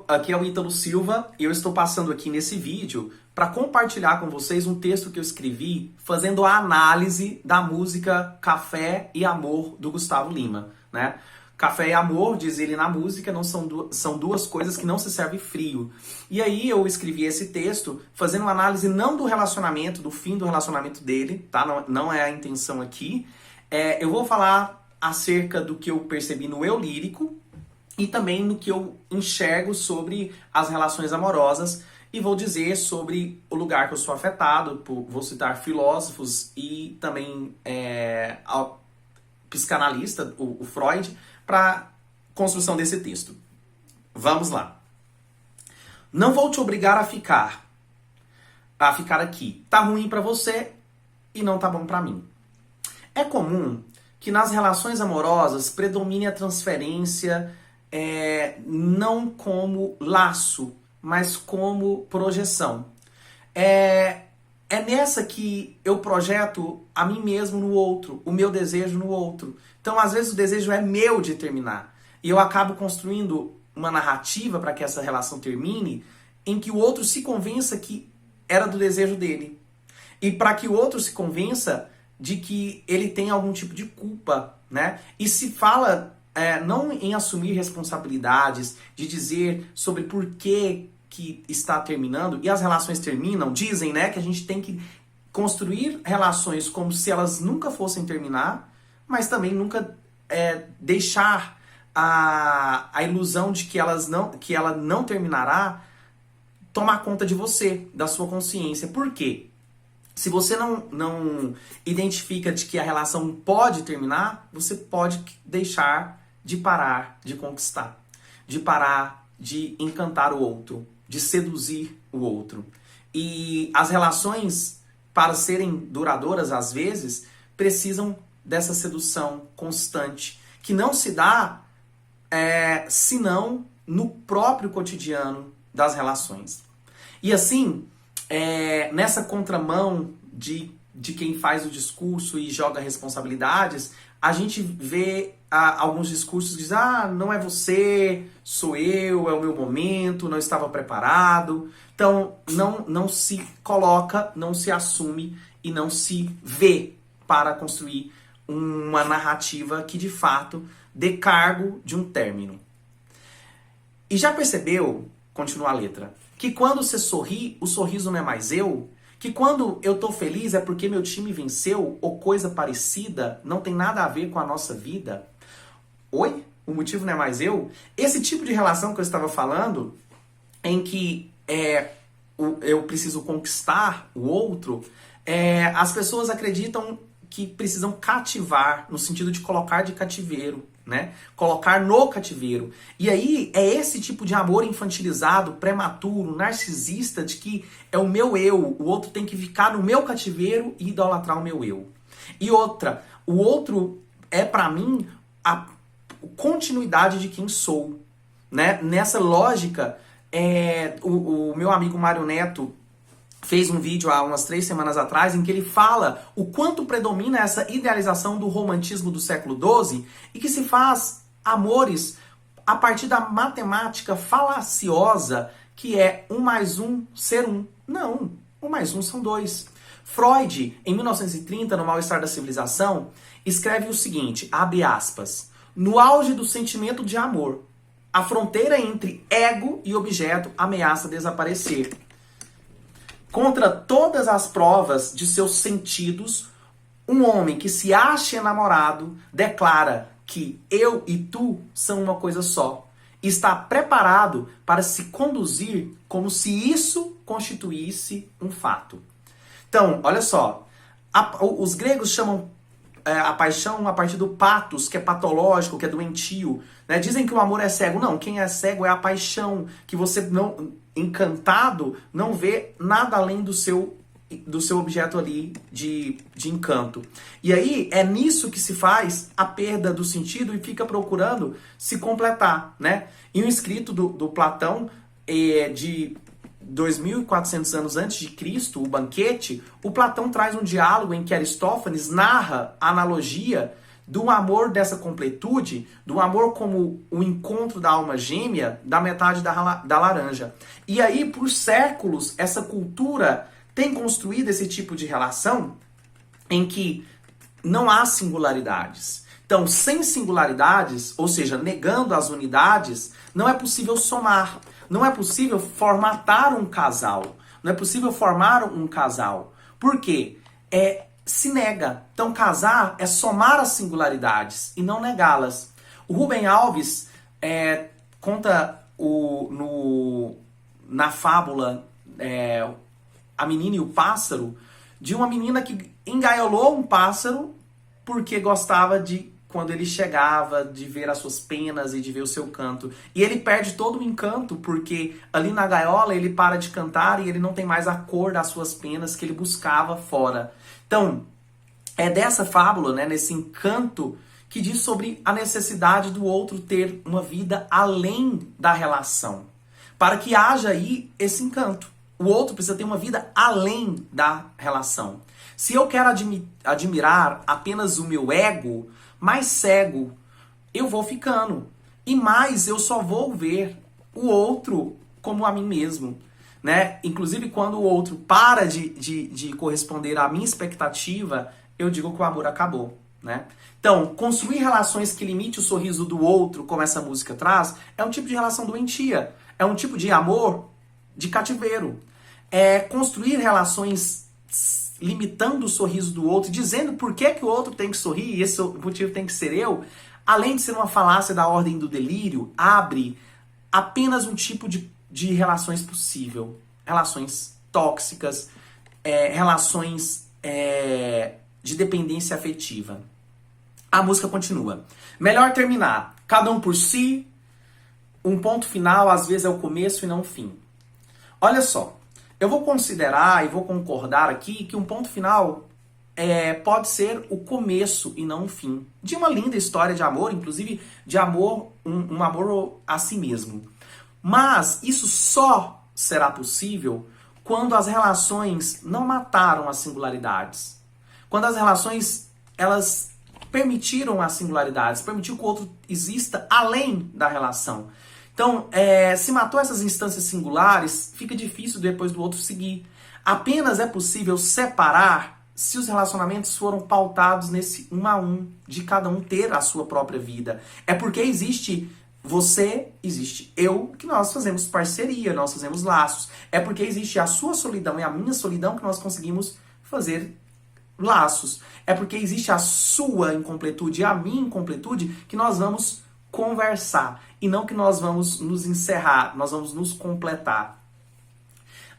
Aqui é o Ítalo Silva e eu estou passando aqui nesse vídeo para compartilhar com vocês um texto que eu escrevi fazendo a análise da música Café e Amor do Gustavo Lima, né? Café e amor, diz ele na música, não são duas coisas que não se servem frio. E aí eu escrevi esse texto fazendo uma análise não do relacionamento, do fim do relacionamento dele, tá? Não é a intenção aqui. Eu vou falar acerca do que eu percebi no eu lírico, e também no que eu enxergo sobre as relações amorosas, e vou dizer sobre o lugar que eu sou afetado, vou citar filósofos e também psicanalista, o Freud, para construção desse texto. Vamos lá. Não vou te obrigar a ficar aqui. Tá ruim para você e não tá bom para mim. É comum que nas relações amorosas predomine a transferência, não como laço, mas como projeção. É nessa que eu projeto a mim mesmo no outro, o meu desejo no outro. Então, às vezes, o desejo é meu de terminar. E eu acabo construindo uma narrativa para que essa relação termine, em que o outro se convença que era do desejo dele. E para que o outro se convença de que ele tem algum tipo de culpa, né? E se fala não em assumir responsabilidades, de dizer sobre por que está terminando, e as relações terminam, dizem, né, que a gente tem que construir relações como se elas nunca fossem terminar, mas também nunca deixar a ilusão de que ela não terminará tomar conta de você, da sua consciência. Por quê? Se você não identifica de que a relação pode terminar, você pode deixar de parar de conquistar, de parar de encantar o outro, de seduzir o outro. E as relações, para serem duradouras, às vezes, precisam dessa sedução constante, que não se dá senão no próprio cotidiano das relações. E assim, nessa contramão de quem faz o discurso e joga responsabilidades, a gente vê alguns discursos que dizem, não é você, sou eu, é o meu momento, não estava preparado. Então, não se coloca, não se assume e não se vê para construir uma narrativa que, de fato, dê cargo de um término. E já percebeu, continua a letra, que quando você sorri, o sorriso não é mais eu? Que quando eu tô feliz é porque meu time venceu ou coisa parecida, não tem nada a ver com a nossa vida? Oi? O motivo não é mais eu? Esse tipo de relação que eu estava falando, em que eu preciso conquistar o outro, as pessoas acreditam que precisam cativar, no sentido de colocar de cativeiro, né? Colocar no cativeiro. E aí é esse tipo de amor infantilizado, prematuro, narcisista, de que é o meu eu, o outro tem que ficar no meu cativeiro e idolatrar o meu eu. E outra, o outro é para mim a continuidade de quem sou, né? Nessa lógica, o meu amigo Mário Neto fez um vídeo há umas 3 semanas atrás em que ele fala o quanto predomina essa idealização do romantismo do século XII e que se faz amores a partir da matemática falaciosa que é 1 mais 1 ser 1. Não, 1 mais 1 são 2. Freud, em 1930, no Mal-Estar da Civilização, escreve o seguinte, abre aspas, no auge do sentimento de amor, a fronteira entre ego e objeto ameaça desaparecer. Contra todas as provas de seus sentidos, um homem que se acha enamorado declara que eu e tu são uma coisa só. Está preparado para se conduzir como se isso constituísse um fato. Então, olha só, os gregos chamam a paixão a partir do patos, que é patológico, que é doentio. Né? Dizem que o amor é cego. Não, quem é cego é a paixão, que você não, encantado, não vê nada além do seu objeto ali de encanto. E aí é nisso que se faz a perda do sentido e fica procurando se completar. Né? Em um escrito do Platão, de 2.400 anos antes de Cristo, o Banquete, o Platão traz um diálogo em que Aristófanes narra a analogia do amor dessa completude, do amor como o encontro da alma gêmea da metade da laranja. E aí, por séculos, essa cultura tem construído esse tipo de relação em que não há singularidades. Então, sem singularidades, ou seja, negando as unidades, não é possível somar, não é possível formatar um casal, não é possível formar um casal. Por quê? Se nega. Então, casar é somar as singularidades e não negá-las. O Rubem Alves conta na fábula A Menina e o Pássaro, de uma menina que engaiolou um pássaro porque gostava de, quando ele chegava, de ver as suas penas e de ver o seu canto. E ele perde todo o encanto porque ali na gaiola ele para de cantar e ele não tem mais a cor das suas penas que ele buscava fora. Então, é dessa fábula, né, nesse encanto, que diz sobre a necessidade do outro ter uma vida além da relação. Para que haja aí esse encanto. O outro precisa ter uma vida além da relação. Se eu quero admirar apenas o meu ego, mais cego eu vou ficando. E mais eu só vou ver o outro como a mim mesmo. Né? Inclusive, quando o outro para de corresponder à minha expectativa, eu digo que o amor acabou. Né? Então, construir relações que limite o sorriso do outro, como essa música traz, é um tipo de relação doentia. É um tipo de amor de cativeiro. É construir relações limitando o sorriso do outro, dizendo por que o outro tem que sorrir e esse motivo tem que ser eu, além de ser uma falácia da ordem do delírio, abre apenas um tipo de relações possível. Relações tóxicas, relações de dependência afetiva. A música continua. Melhor terminar. Cada um por si, um ponto final, às vezes é o começo e não o fim. Olha só, eu vou considerar e vou concordar aqui que um ponto final pode ser o começo e não o fim. De uma linda história de amor, inclusive de amor, um amor a si mesmo. Mas isso só será possível quando as relações não mataram as singularidades. Quando as relações, elas permitiram as singularidades, permitiu que o outro exista além da relação. Então, se matou essas instâncias singulares, fica difícil depois do outro seguir. Apenas é possível separar se os relacionamentos foram pautados nesse um a um, de cada um ter a sua própria vida. É porque existe você, existe eu, que nós fazemos parceria, nós fazemos laços. É porque existe a sua solidão e a minha solidão que nós conseguimos fazer laços. É porque existe a sua incompletude e a minha incompletude que nós vamos conversar. E não que nós vamos nos encerrar, nós vamos nos completar.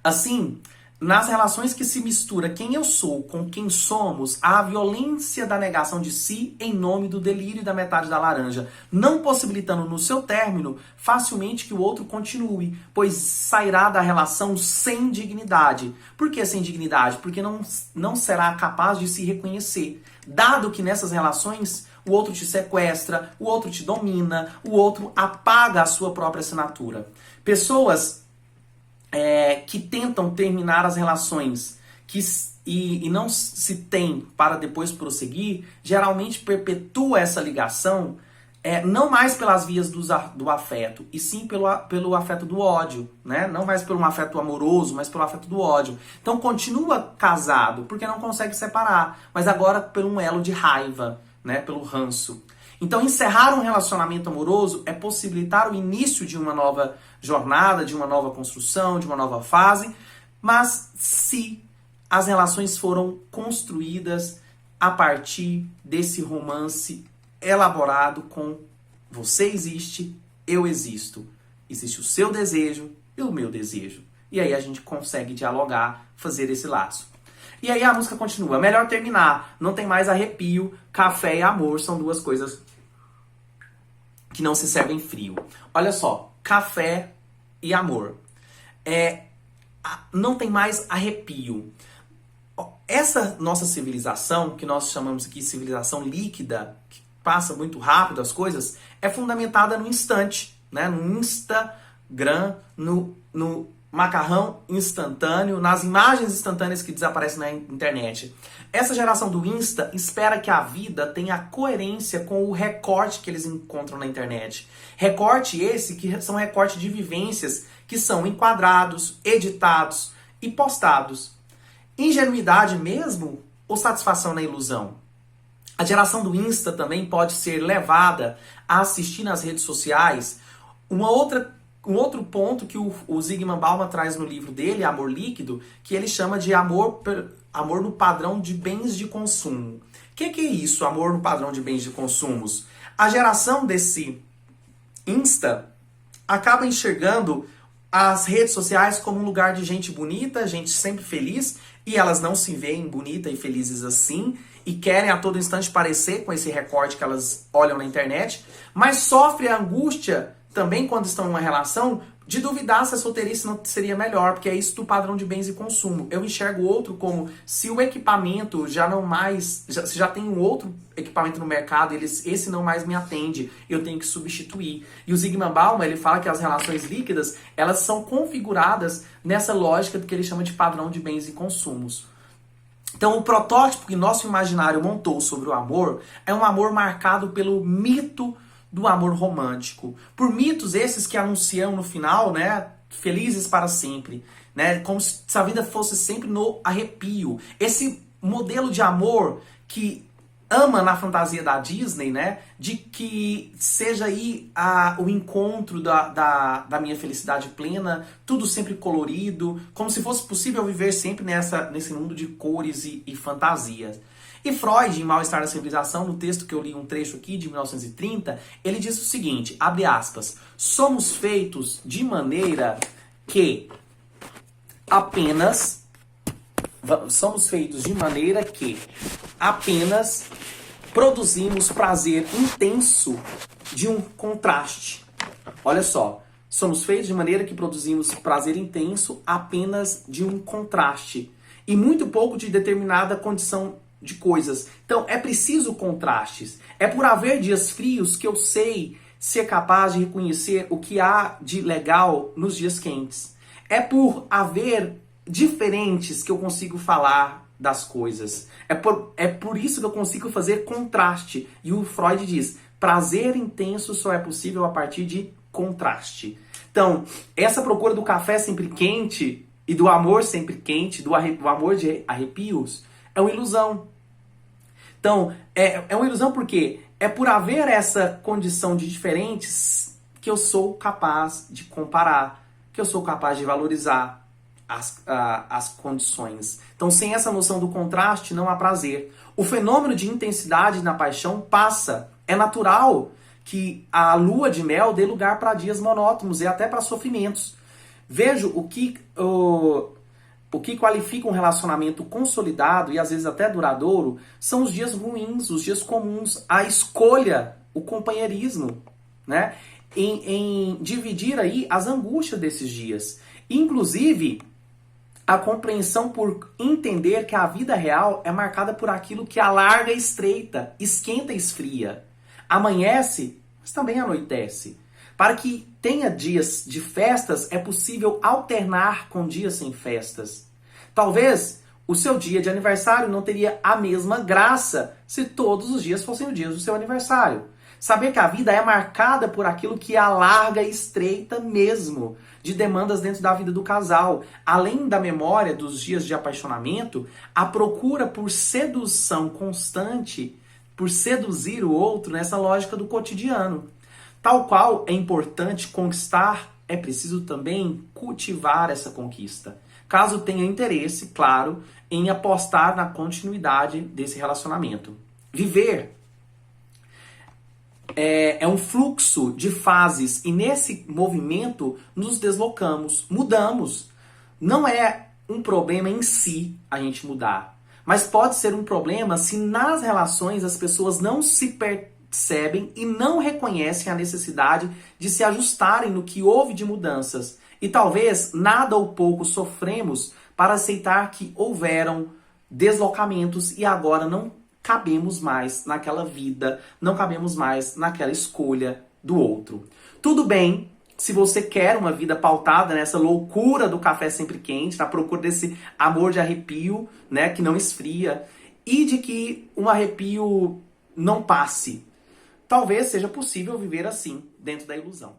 Assim, nas relações que se mistura quem eu sou com quem somos, há a violência da negação de si em nome do delírio da metade da laranja, não possibilitando no seu término facilmente que o outro continue, pois sairá da relação sem dignidade. Por que sem dignidade? Porque não será capaz de se reconhecer, dado que nessas relações o outro te sequestra, o outro te domina, o outro apaga a sua própria assinatura. Pessoas que tentam terminar as relações e não se tem para depois prosseguir, geralmente perpetua essa ligação não mais pelas vias do afeto, e sim pelo afeto do ódio, né? Não mais pelo afeto amoroso, mas pelo afeto do ódio. Então continua casado, porque não consegue separar, mas agora por um elo de raiva, né? Pelo ranço. Então encerrar um relacionamento amoroso é possibilitar o início de uma nova jornada, de uma nova construção, de uma nova fase, mas se as relações foram construídas a partir desse romance elaborado com você existe, eu existo. Existe o seu desejo e o meu desejo. E aí a gente consegue dialogar, fazer esse laço. E aí a música continua. Melhor terminar. Não tem mais arrepio. Café e amor são duas coisas que não se servem frio. Olha só. Café e amor. Não tem mais arrepio. Essa nossa civilização, que nós chamamos aqui de civilização líquida, que passa muito rápido as coisas, é fundamentada no instante, né? No Instagram, no macarrão instantâneo, nas imagens instantâneas que desaparecem na internet. Essa geração do Insta espera que a vida tenha coerência com o recorte que eles encontram na internet. Recorte esse que são recortes de vivências que são enquadrados, editados e postados. Ingenuidade mesmo ou satisfação na ilusão? A geração do Insta também pode ser levada a assistir nas redes sociais um outro ponto que o Zygmunt Bauman traz no livro dele, Amor Líquido, que ele chama de amor no padrão de bens de consumo. O que é isso, amor no padrão de bens de consumos? A geração desse Insta acaba enxergando as redes sociais como um lugar de gente bonita, gente sempre feliz, e elas não se veem bonitas e felizes assim, e querem a todo instante parecer com esse recorte que elas olham na internet, mas sofrem a angústia também quando estão em uma relação de duvidar se a solteirice não seria melhor, porque é isso do padrão de bens e consumo. Eu enxergo o outro como se o equipamento se já tem um outro equipamento no mercado, esse não mais me atende, eu tenho que substituir. E o Zygmunt Bauman, ele fala que as relações líquidas, elas são configuradas nessa lógica do que ele chama de padrão de bens e consumos. Então, o protótipo que nosso imaginário montou sobre o amor é um amor marcado pelo mito do amor romântico. Por mitos esses que anunciam no final, né, felizes para sempre, né, como se a vida fosse sempre no arrepio. Esse modelo de amor que ama na fantasia da Disney, né, de que seja aí o encontro da minha felicidade plena, tudo sempre colorido, como se fosse possível viver sempre nesse mundo de cores e fantasias. E Freud, em Mal-Estar da Civilização, no texto que eu li um trecho aqui, de 1930, ele diz o seguinte, abre aspas, somos feitos de maneira que apenas produzimos prazer intenso de um contraste. Olha só, somos feitos de maneira que produzimos prazer intenso apenas de um contraste e muito pouco de determinada condição de coisas. Então, é preciso contrastes. É por haver dias frios que eu sei ser capaz de reconhecer o que há de legal nos dias quentes. É por haver diferentes que eu consigo falar das coisas. É por isso que eu consigo fazer contraste. E o Freud diz, prazer intenso só é possível a partir de contraste. Então, essa procura do café sempre quente e do amor sempre quente, do amor de arrepios, é uma ilusão. Então, é uma ilusão porque é por haver essa condição de diferentes que eu sou capaz de comparar, que eu sou capaz de valorizar as condições. Então, sem essa noção do contraste, não há prazer. O fenômeno de intensidade na paixão passa. É natural que a lua de mel dê lugar para dias monótonos e até para sofrimentos. Vejo o que qualifica um relacionamento consolidado e às vezes até duradouro são os dias ruins, os dias comuns, a escolha, o companheirismo, né? Em dividir aí as angústias desses dias. Inclusive, a compreensão por entender que a vida real é marcada por aquilo que alarga e estreita, esquenta e esfria. Amanhece, mas também anoitece. Para que tenha dias de festas, é possível alternar com dias sem festas. Talvez o seu dia de aniversário não teria a mesma graça se todos os dias fossem o dia do seu aniversário. Saber que a vida é marcada por aquilo que alarga e estreita mesmo, de demandas dentro da vida do casal. Além da memória dos dias de apaixonamento, a procura por sedução constante, por seduzir o outro nessa lógica do cotidiano. Tal qual é importante conquistar, é preciso também cultivar essa conquista. Caso tenha interesse, claro, em apostar na continuidade desse relacionamento. Viver é um fluxo de fases e nesse movimento nos deslocamos, mudamos. Não é um problema em si a gente mudar, mas pode ser um problema se nas relações as pessoas não se percebem e não reconhecem a necessidade de se ajustarem no que houve de mudanças. E talvez nada ou pouco sofremos para aceitar que houveram deslocamentos e agora não cabemos mais naquela vida, não cabemos mais naquela escolha do outro. Tudo bem se você quer uma vida pautada nessa loucura do café sempre quente, na procura desse amor de arrepio, né, que não esfria, e de que um arrepio não passe. Talvez seja possível viver assim, dentro da ilusão.